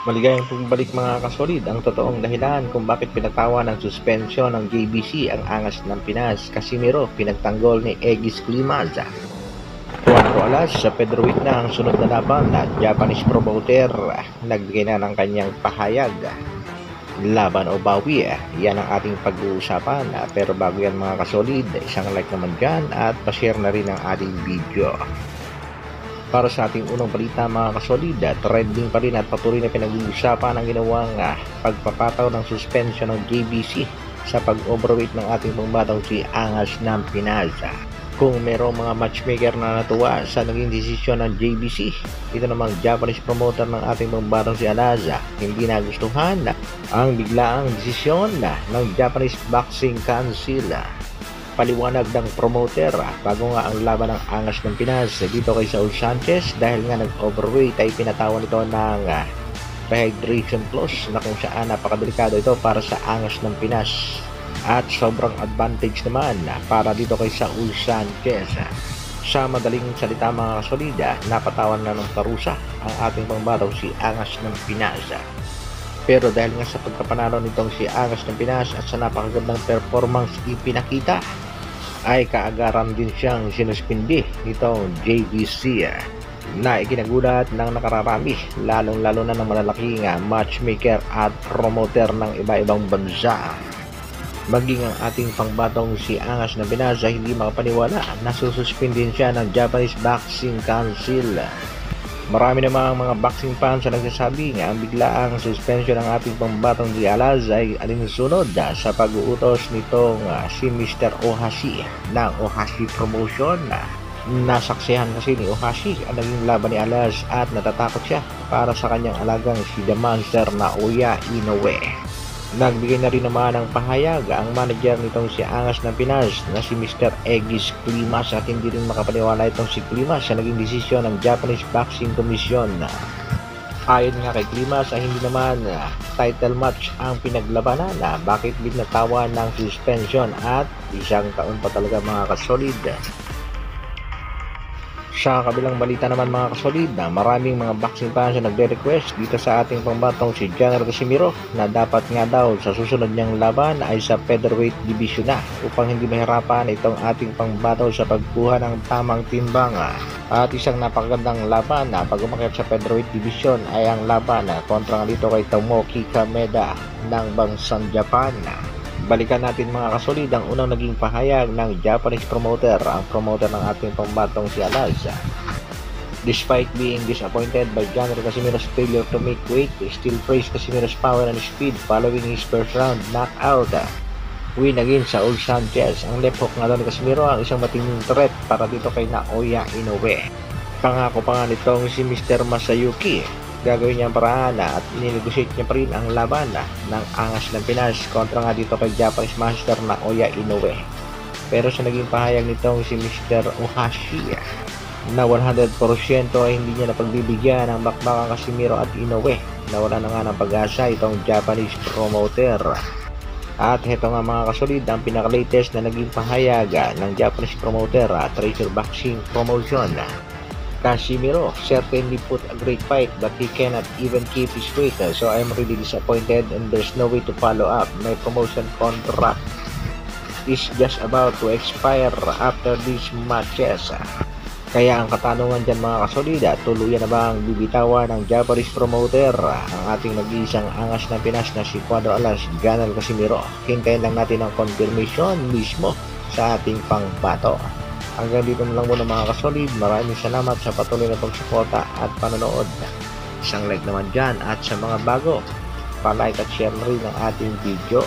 Maligayang pagbabalik mga kasolid, ang totoong dahilan kung bakit pinatawan ng suspensyon ng JBC ang angas ng Pinas. Casimiro pinagtanggol ni Egis Climaza. 4 alas sa Pedro na ang sunod na laban at Japanese promoter nagbigay na ng kanyang pahayag. Laban o bawi, yan ang ating pag-uusapan. Pero bago yan mga kasolid, isang like naman dyan at pa-share na rin ang ating video. Para sa ating unang balita mga kasolid, trending pa rin at patuloy na pinag-uusapan ang ginawang pagpapataw ng suspension ng JBC sa pag-overweight ng ating pangbatang si Angas ng Pinas. Kung merong mga matchmaker na natuwa sa naging desisyon ng JBC, ito namang Japanese promoter ng ating pangbatang si Alaza, hindi nagustuhan ang biglaang desisyon ng Japanese Boxing Council. Paliwanag ng promoter, bago nga ang laban ng Angas ng Pinas dito kay Saul Sanchez dahil nga nag-overweight ay pinatawan ito ng rehydration clause na kung saan napakadelikado ito para sa Angas ng Pinas at sobrang advantage naman para dito kay Saul Sanchez. Sa madaling salita mga kasolida, napatawan na ng parusa ang ating pangbataw si Angas ng Pinas. Pero dahil nga sa pagkapanalo nitong si Angas ng Pinas at sa napakagandang performance ipinakita, ay kaagaran din siyang sinuspindi nitong JBC na ikinagulat ng nakararami, lalong-lalo na ng malalaking matchmaker at promoter ng iba-ibang bansa. Maging ang ating pangbatong si Angas ng Pinas ay hindi makapaniwala na sususpindin siya ng Japanese Boxing Council. Marami namang mga boxing fans na nagsasabi nga ang biglaang suspension ng ating pambatang si Alaz ay alinsunod sa pag-uutos nitong si Mr. Ohashi ng Ohashi Promotion. Nasaksihan kasi ni Ohashi ang naging laban ni Alaz at natatakot siya para sa kanyang alagang si The Monster Naoya Inoue. Nagbigay na rin naman ng pahayag ang manager nitong si Angas ng Pinas na si Mr. Egis Climas at hindi rin makapaniwala itong si Climas sa naging desisyon ng Japanese Boxing Commission. Ayon nga kay Climas ay hindi naman title match ang pinaglabanan bakit binatawan ng suspension at 1 taon pa talaga mga kasolid. Sa kabilang balita naman mga kasolid, maraming mga boxing fans na nagre-request dito sa ating pangbatong si General Casimiro na dapat nga daw sa susunod niyang laban ay sa featherweight division na upang hindi mahirapan itong ating pangbatong sa pagkuha ng tamang timbang. At isang napakagandang laban na pag umakyat sa featherweight division ay ang laban kontra dito kay Tomoki Kameda ng bansang Japan. Balikan natin mga kasolid ang unang naging pahayag ng Japanese promoter, ang promoter ng ating pambatong si Alaz. Despite being disappointed by General Casimiro's failure to make weight, he still praised Casimiro's power and speed following his first round knockout win against Saul Sanchez. Ang left hook nga daw ni Casimiro ang isang matinding threat para dito kay Naoya Inoue. Pangako pa nga nitong si Mr. Masayuki, gagawin niya ang paraan at ininegotiate niya pa rin ang laban ng Angas ng Pinas kontra nga dito kay Japanese Master Naoya Inoue. Pero sa naging pahayag nitong si Mr. Ohashi na 100% ay hindi niya napagbibigyan ng bakbakang Casimiro at Inoue. Nawala na nga ng pag-asa itong Japanese promoter. At heto nga mga kasolid ang pinaka-latest na naging pahayag ng Japanese promoter at Treasure Boxing Promotion. Casimiro certainly put a great fight but he cannot even keep his weight, so I'm really disappointed and there's no way to follow up. My promotion contract is just about to expire after these matches. Kaya ang katanungan dyan mga kasolid, tuluyan na bang bibitawan ng Japanese promoter ang ating nag-iisang Angas ng Pinas na si Cuadro Alas General Casimiro? Hintayin lang natin ang confirmation mismo sa ating pangbato. Hanggang dito na lang muna mga kasolid. Maraming salamat sa patuloy na pagsuporta at panonood. Isang like naman dyan at sa mga bago, pa-like at share na rin ang ating video.